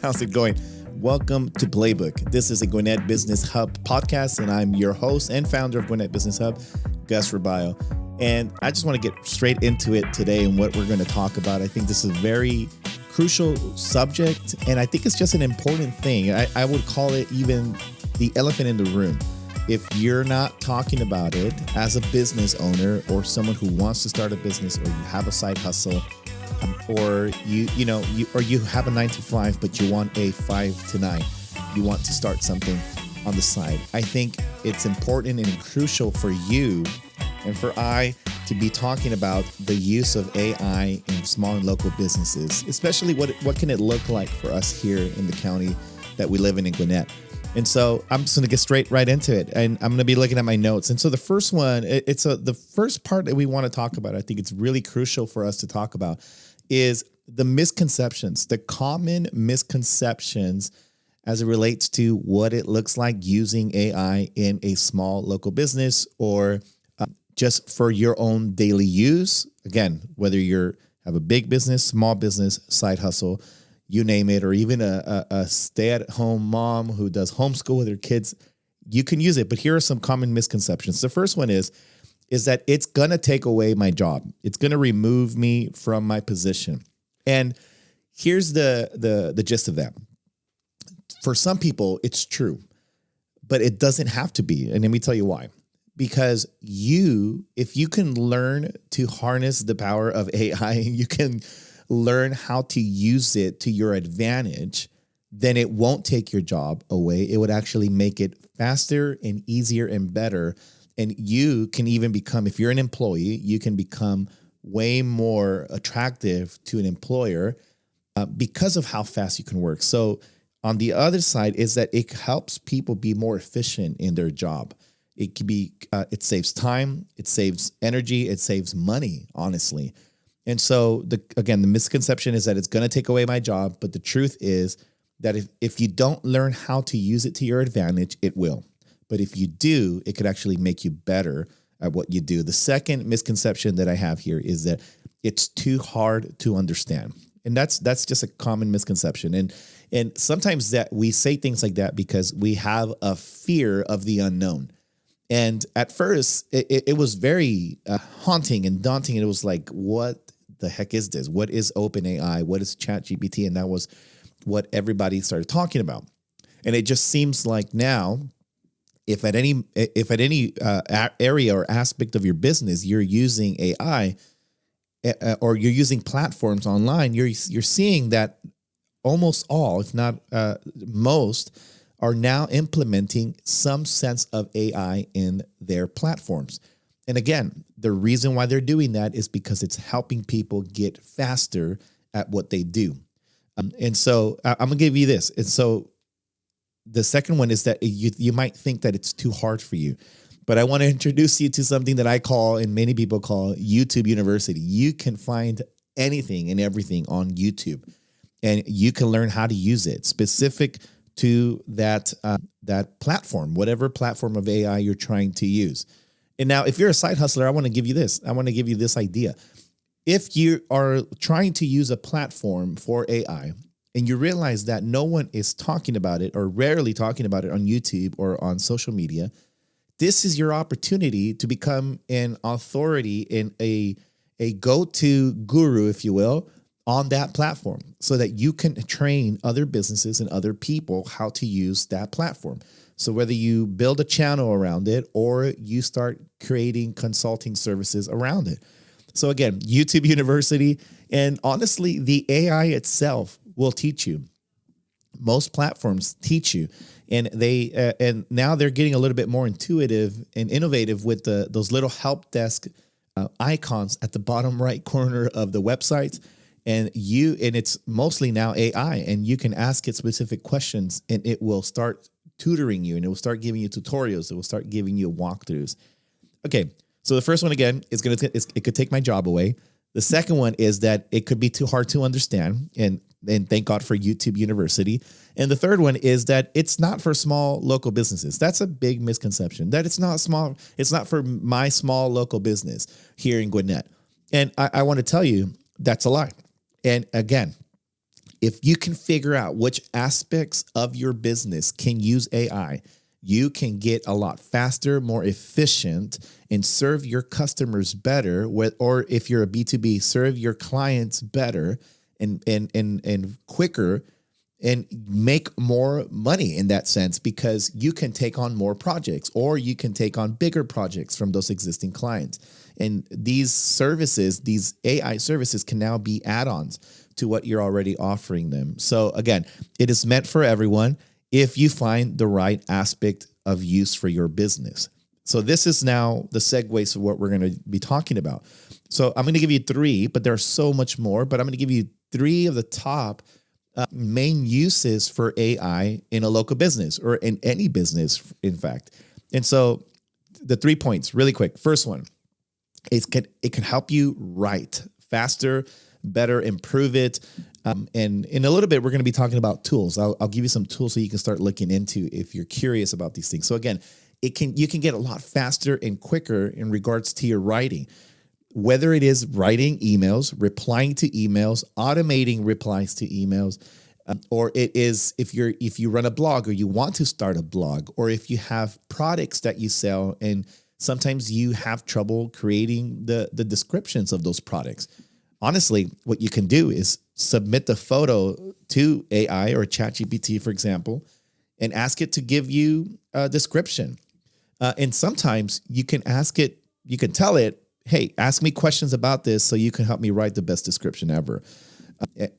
How's it going? Welcome to Playbook. This is a Gwinnett Business Hub podcast, and I'm your host and founder of Gwinnett Business Hub, Gus Rubio. And I just want to get straight into it today and what we're going to talk about. I think this is a very crucial subject, and I think it's just an important thing. I would call it even the elephant in the room. If you're not talking about it as a business owner or someone who wants to start a business, or you have a side hustle, or you have a 9 to 5, but you want a 5 to 9, you want to start something on the side. I think it's important and crucial for you and for I to be talking about the use of AI in small and local businesses, especially what can it look like for us here in the county that we live in Gwinnett. And so I'm just going to get straight right into it, and I'm going to be looking at my notes. And so the first one, the first part that we want to talk about, I think it's really crucial for us to talk about, is the misconceptions, the common misconceptions as it relates to what it looks like using AI in a small local business or just for your own daily use. Again, whether you have a big business, small business, side hustle, you name it, or even a stay-at-home mom who does homeschool with her kids, you can use it. But here are some common misconceptions. The first one is that it's going to take away my job. It's going to remove me from my position. And here's the gist of that. For some people, it's true, but it doesn't have to be. And let me tell you why. Because if you can learn to harness the power of AI, you can learn how to use it to your advantage, then it won't take your job away. It would actually make it faster and easier and better. And you can even become, if you're an employee, you can become way more attractive to an employer because of how fast you can work. So on the other side is that it helps people be more efficient in their job. It can be, it saves time, it saves energy, it saves money, honestly. And so the misconception is that it's going to take away my job. But the truth is that if you don't learn how to use it to your advantage, it will. But if you do, it could actually make you better at what you do. The second misconception that I have here is that it's too hard to understand. And that's just a common misconception. And sometimes that we say things like that because we have a fear of the unknown. And at first, it was very haunting and daunting. And it was like, what the heck is this? What is OpenAI? What is ChatGPT? And that was what everybody started talking about. And it just seems like now, if at any area or aspect of your business you're using AI or you're using platforms online, you're seeing that almost all, if not most, are now implementing some sense of AI in their platforms. And again, the reason why they're doing that is because it's helping people get faster at what they do. And so I'm going to give you this. And so the second one is that you might think that it's too hard for you. But I want to introduce you to something that I call, and many people call, YouTube University. You can find anything and everything on YouTube, and you can learn how to use it specific to that platform, whatever platform of AI you're trying to use. And now, if you're a side hustler, I want to give you this. I want to give you this idea. If you are trying to use a platform for AI and you realize that no one is talking about it or rarely talking about it on YouTube or on social media, this is your opportunity to become an authority and a go-to guru, if you will, on that platform so that you can train other businesses and other people how to use that platform. So whether you build a channel around it or you start creating consulting services around it. So again, YouTube University, and honestly, the AI itself will teach you. Most platforms teach you, and and now they're getting a little bit more intuitive and innovative with those little help desk icons at the bottom right corner of the website. And it's mostly now AI, and you can ask it specific questions, and it will start tutoring you, and it will start giving you tutorials. It will start giving you walkthroughs. Okay, so the first one again is it could take my job away. The second one is that it could be too hard to understand, and thank God for YouTube University. And the third one is that it's not for small local businesses. That's a big misconception, that it's not small. It's not for my small local business here in Gwinnett. And I want to tell you that's a lie. And again, If you can figure out which aspects of your business can use AI, you can get a lot faster, more efficient, and serve your customers better. Or if you're a B2B, serve your clients better and quicker, and make more money in that sense, because you can take on more projects, or you can take on bigger projects from those existing clients. And these services, these AI services, can now be add-ons to what you're already offering them. So again, it is meant for everyone if you find the right aspect of use for your business. So this is now the segues to what we're going to be talking about. So I'm going to give you three, but there's so much more, but I'm going to give you three of the top main uses for AI in a local business, or in any business, in fact. And so the 3 points really quick. First one, it can help you write faster, better, improve it. And in a little bit, we're going to be talking about tools. I'll give you some tools so you can start looking into if you're curious about these things. So again, you can get a lot faster and quicker in regards to your writing, whether it is writing emails, replying to emails, automating replies to emails, or it is if you run a blog, or you want to start a blog, or if you have products that you sell and sometimes you have trouble creating the descriptions of those products. Honestly, what you can do is submit the photo to AI or ChatGPT, for example, and ask it to give you a description. And sometimes you can tell it, hey, ask me questions about this so you can help me write the best description ever.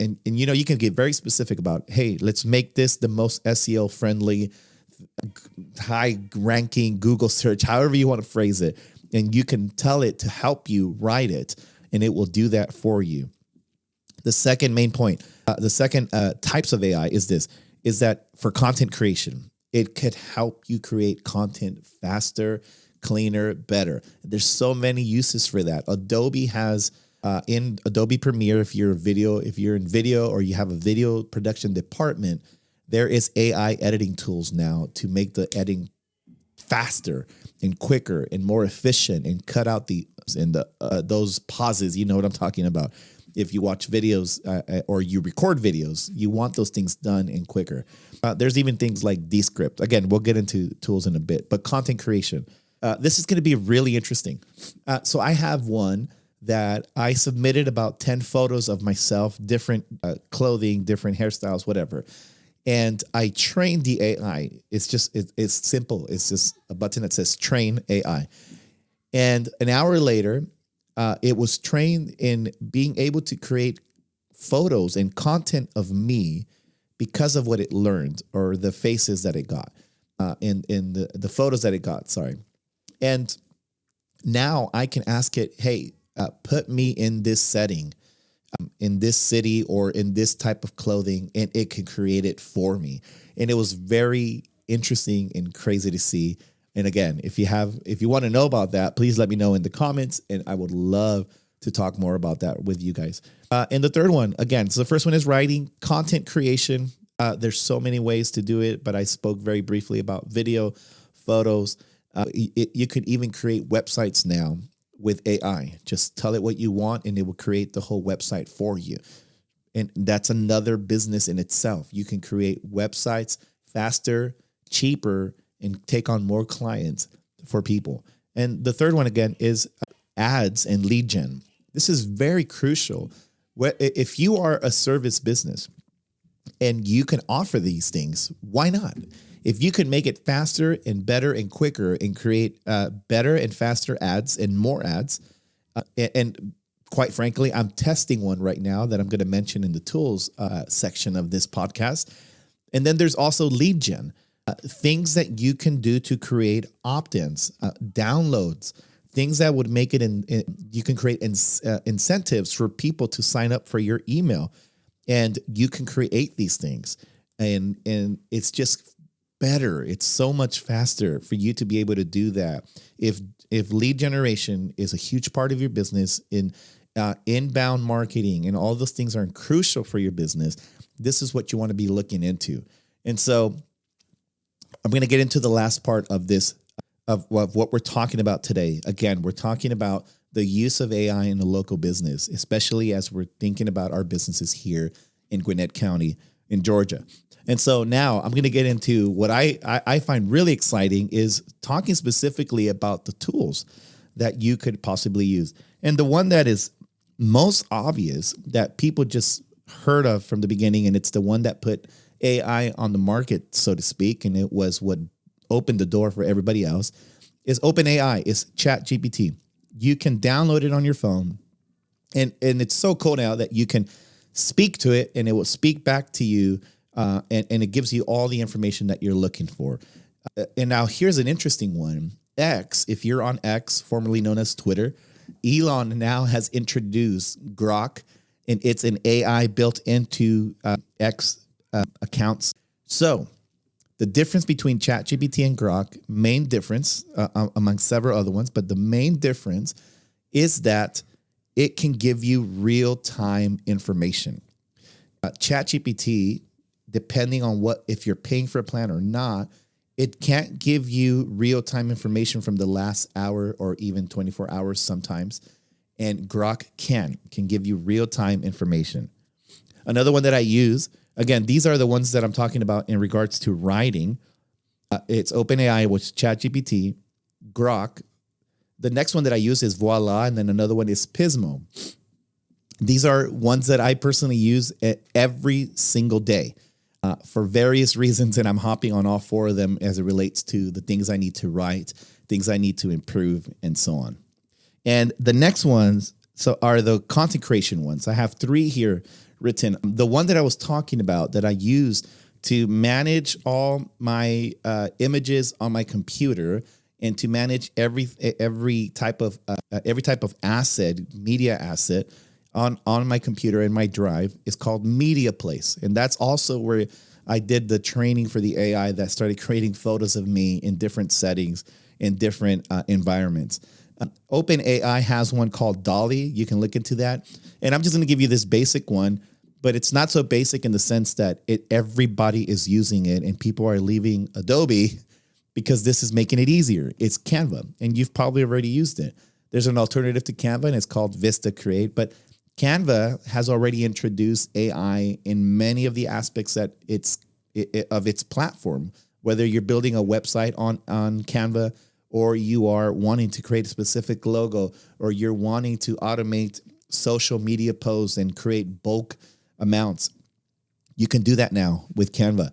And you can get very specific about, hey, let's make this the most SEO friendly, high ranking Google search, however you want to phrase it. And you can tell it to help you write it, and it will do that for you. The second main point, the second types of AI is that for content creation, it could help you create content faster, cleaner, better. There's so many uses for that. Adobe has in Adobe Premiere, if you're in video or you have a video production department, there is AI editing tools now to make the editing faster and quicker and more efficient, and cut out those pauses. You know what I'm talking about. If you watch videos or you record videos, you want those things done and quicker. There's even things like Descript. Again, we'll get into tools in a bit, but content creation. This is going to be really interesting. So I have one that I submitted about 10 photos of myself, different clothing, different hairstyles, whatever. And I trained the AI. It's simple. It's just a button that says train AI. And an hour later, it was trained in being able to create photos and content of me because of what it learned, or the faces that it got, in the photos that it got, sorry. And now I can ask it, hey, put me in this setting, in this city, or in this type of clothing, and it can create it for me. And it was very interesting and crazy to see. And again, if you want to know about that, please let me know in the comments, and I would love to talk more about that with you guys. And the third one, again, so the first one is writing, content creation. There's so many ways to do it, but I spoke very briefly about video, photos. You could even create websites now with AI. Just tell it what you want, and it will create the whole website for you. And that's another business in itself. You can create websites faster, cheaper, and take on more clients for people. And the third one, again, is ads and lead gen. This is very crucial. If you are a service business and you can offer these things, why not? If you can make it faster and better and quicker, and create better and faster ads and more ads, and quite frankly, I'm testing one right now that I'm going to mention in the tools section of this podcast. And then there's also lead gen. Things that you can do to create opt-ins, downloads, things that would make it you can create incentives for people to sign up for your email, and you can create these things, and it's just better. It's so much faster for you to be able to do that. If lead generation is a huge part of your business, in inbound marketing and all those things are crucial for your business, this is what you want to be looking into. And so I'm going to get into the last part of this, of what we're talking about today. Again, we're talking about the use of AI in a local business, especially as we're thinking about our businesses here in Gwinnett County in Georgia. And so now I'm going to get into what I find really exciting is talking specifically about the tools that you could possibly use. And the one that is most obvious that people just heard of from the beginning, and it's the one that put AI on the market, so to speak, and it was what opened the door for everybody else, is OpenAI, is ChatGPT. You can download it on your phone, and it's so cool now that you can speak to it, and it will speak back to you, and it gives you all the information that you're looking for. And now here's an interesting one. X, if you're on X, formerly known as Twitter, Elon now has introduced Grok, and it's an AI built into X accounts. So the difference between ChatGPT and Grok, main difference among several other ones, but the main difference is that it can give you real-time information. ChatGPT, depending on if you're paying for a plan or not, it can't give you real-time information from the last hour or even 24 hours sometimes. And Grok can give you real-time information. Another one that I use, again, these are the ones that I'm talking about in regards to writing. It's OpenAI, which is ChatGPT, Grok. The next one that I use is Voila, and then another one is Pismo. These are ones that I personally use every single day for various reasons, and I'm hopping on all four of them as it relates to the things I need to write, things I need to improve, and so on. And the next ones are the content creation ones. I have three here written. The one that I was talking about that I use to manage all my images on my computer and to manage every type of asset, media asset on my computer and my drive is called Media Place. And that's also where I did the training for the AI that started creating photos of me in different settings, in different environments. OpenAI has one called Dolly. You can look into that. And I'm just going to give you this basic one, but it's not so basic in the sense that everybody is using it and people are leaving Adobe because this is making it easier. It's Canva, and you've probably already used it. There's an alternative to Canva, and it's called Vista Create, but Canva has already introduced AI in many of the aspects of its platform, whether you're building a website on Canva, or you are wanting to create a specific logo, or you're wanting to automate social media posts and create bulk amounts. You can do that now with Canva.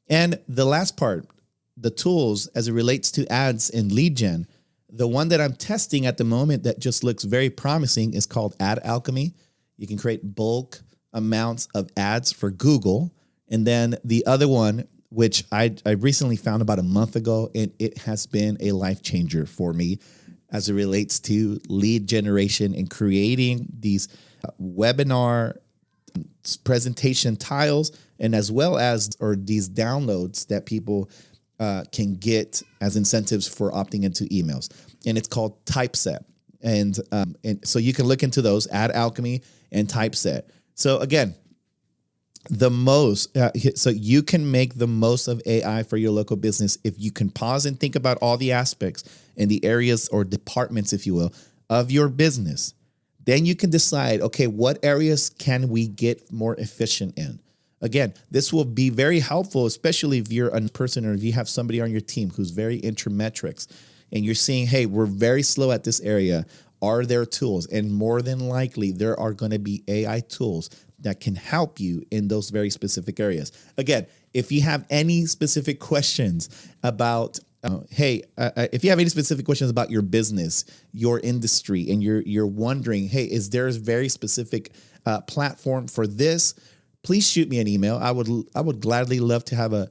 And the last part, the tools as it relates to ads and lead gen, the one that I'm testing at the moment that just looks very promising is called Ad Alchemy. You can create bulk amounts of ads for Google. And then the other one, which I recently found about a month ago, and it has been a life changer for me as it relates to lead generation and creating these webinar presentation tiles, and as well as these downloads that people can get as incentives for opting into emails. And it's called Typeset. And so you can look into those, Ad Alchemy and Typeset. So again, so you can make the most of AI for your local business if you can pause and think about all the aspects and the areas or departments, if you will, of your business. Then you can decide, okay, what areas can we get more efficient in? Again, this will be very helpful, especially if you're a person or if you have somebody on your team who's very into metrics and you're seeing, hey, we're very slow at this area. Are there tools? And more than likely, there are going to be AI tools that can help you in those very specific areas. Again, if you have any specific questions about, if you have any specific questions about your business, your industry, and you're wondering, hey, is there a very specific platform for this? Please shoot me an email. I would gladly love to have a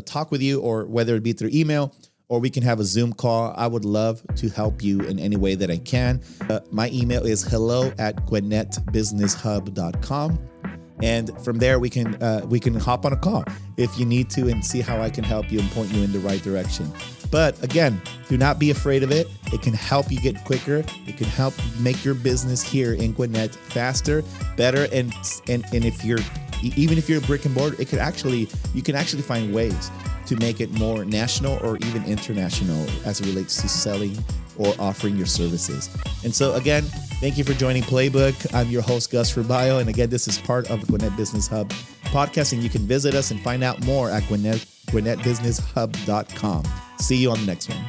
talk with you, or whether it be through email or we can have a Zoom call. I would love to help you in any way that I can. My email is hello@gwinnettbusinesshub.com. And from there, we can hop on a call if you need to and see how I can help you and point you in the right direction. But again, do not be afraid of it. It can help you get quicker. It can help make your business here in Gwinnett faster, better, and if you're a brick and mortar, you can actually find ways to make it more national or even international as it relates to selling or offering your services. And so again, Thank you for joining Playbook. I'm your host, Gus Rubio. And again, this is part of Gwinnett Business Hub podcast. And you can visit us and find out more at GwinnettBusinessHub.com. See you on the next one.